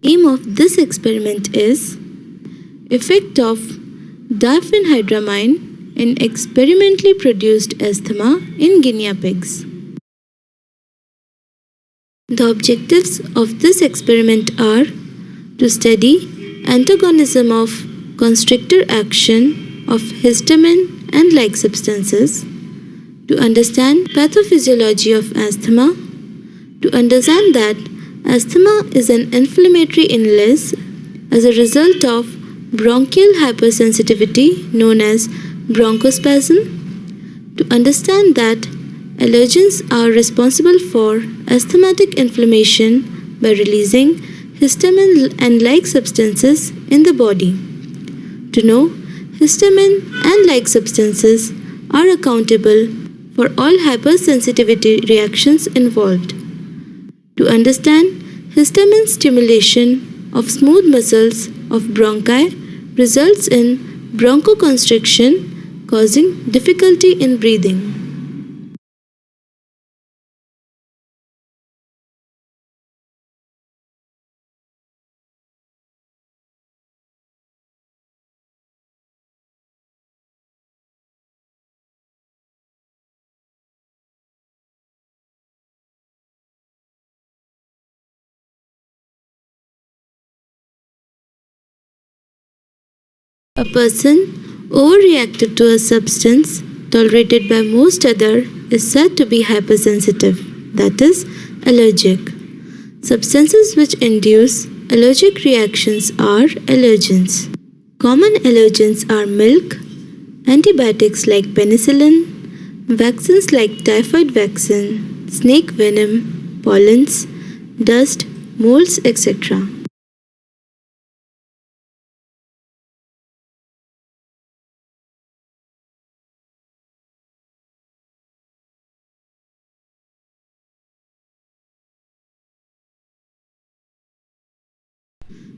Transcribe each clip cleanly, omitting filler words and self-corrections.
Aim of this experiment is effect of diphenhydramine in experimentally produced asthma in guinea pigs. The objectives of this experiment are to study antagonism of constrictor action of histamine and like substances, to understand pathophysiology of asthma, to understand that asthma is an inflammatory illness as a result of bronchial hypersensitivity known as bronchospasm, to understand that allergens are responsible for asthmatic inflammation by releasing histamine and like substances in the body, to know histamine and like substances are accountable for all hypersensitivity reactions involved, to understand histamine stimulation of smooth muscles of bronchi results in bronchoconstriction causing difficulty in breathing. A person overreactive to a substance tolerated by most other is said to be hypersensitive, that is, allergic. Substances which induce allergic reactions are allergens. Common allergens are milk, antibiotics like penicillin, vaccines like typhoid vaccine, snake venom, pollens, dust, molds, etc.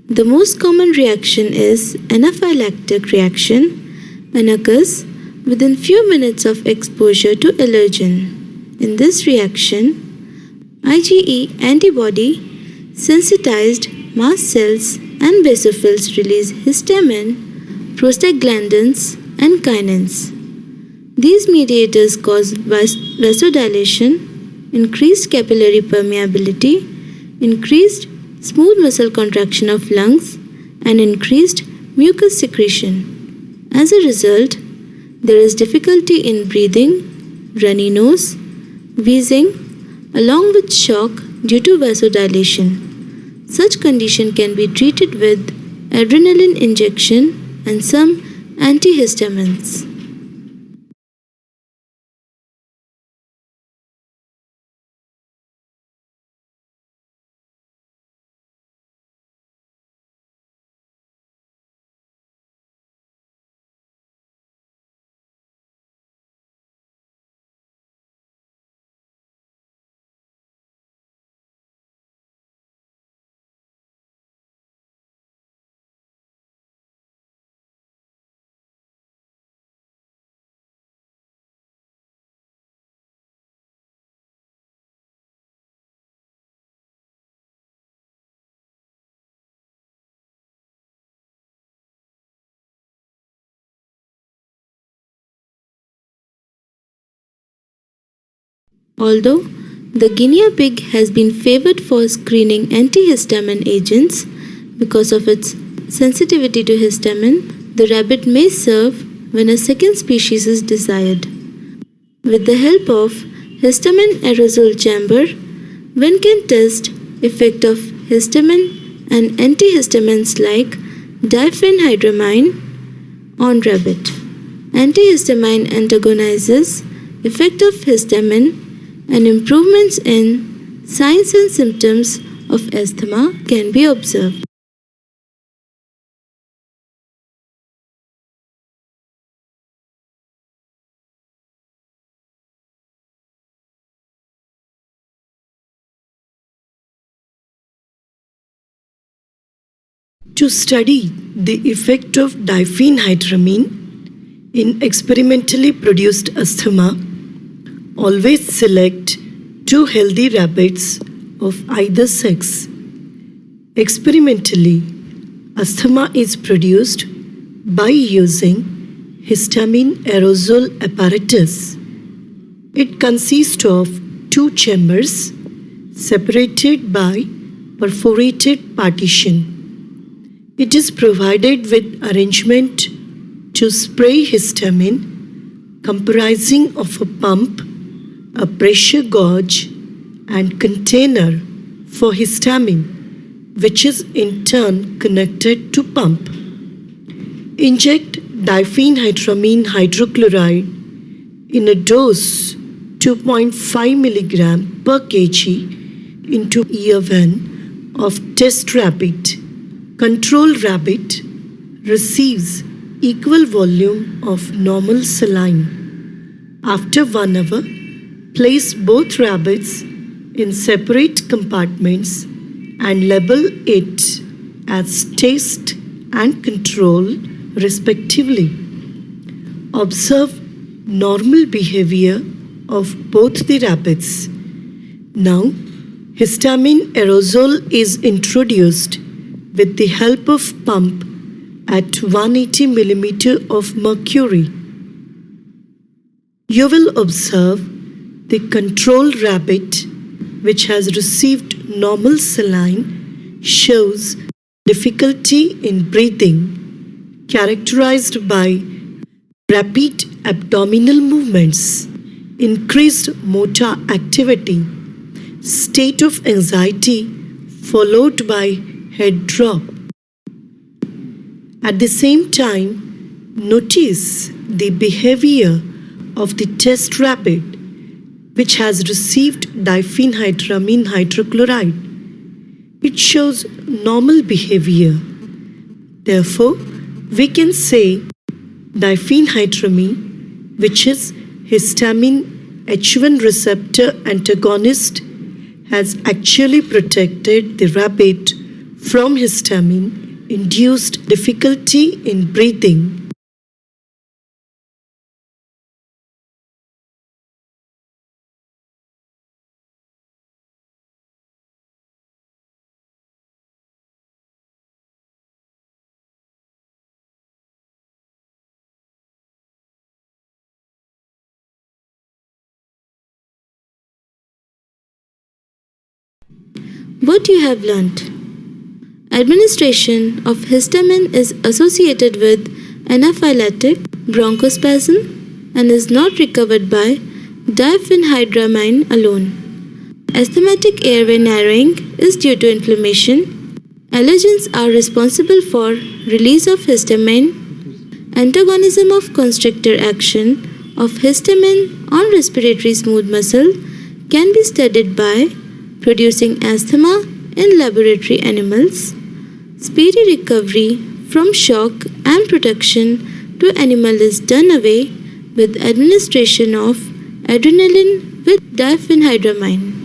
The most common reaction is anaphylactic reaction and occurs within few minutes of exposure to allergen. In this reaction, IgE antibody sensitized mast cells and basophils release histamine, prostaglandins, and kinins. These mediators cause vasodilation, increased capillary permeability, increased smooth muscle contraction of lungs, and increased mucus secretion. As a result, there is difficulty in breathing, runny nose, wheezing, along with shock due to vasodilation. Such condition can be treated with adrenaline injection and some antihistamines. Although the guinea pig has been favored for screening antihistamine agents because of its sensitivity to histamine, the rabbit may serve when a second species is desired. With the help of histamine aerosol chamber, one can test effect of histamine and antihistamines like diphenhydramine on rabbit. Antihistamine antagonizes effect of histamine and improvements in signs and symptoms of asthma can be observed. To study the effect of diphenhydramine in experimentally produced asthma, always select 2 healthy rabbits of either sex. Experimentally, asthma is produced by using histamine aerosol apparatus. It consists of two chambers separated by perforated partition. It is provided with arrangement to spray histamine comprising of a pump, a pressure gauge and container for histamine, which is in turn connected to pump. Inject diphenhydramine hydrochloride in a dose 2.5 mg per kg into ear vein of test rabbit. Control rabbit receives equal volume of normal saline. After 1 hour, place both rabbits in separate compartments and label it as taste and control respectively. Observe normal behavior of both the rabbits. Now, histamine aerosol is introduced with the help of pump at 180 mm of mercury. You will observe the control rabbit, which has received normal saline, shows difficulty in breathing, characterized by rapid abdominal movements, increased motor activity, state of anxiety followed by head drop. At the same time, notice the behavior of the test rabbit, which has received diphenhydramine hydrochloride. It shows normal behavior. Therefore, we can say diphenhydramine, which is histamine H1 receptor antagonist, has actually protected the rabbit from histamine-induced difficulty in breathing. What you have learnt. Administration of histamine is associated with anaphylactic bronchospasm and is not recovered by diphenhydramine alone. Asthmatic airway narrowing is due to inflammation. Allergens are responsible for release of histamine. Antagonism of constrictor action of histamine on respiratory smooth muscle can be studied by producing asthma in laboratory animals. Speedy recovery from shock and protection to animal is done away with administration of adrenaline with diphenhydramine.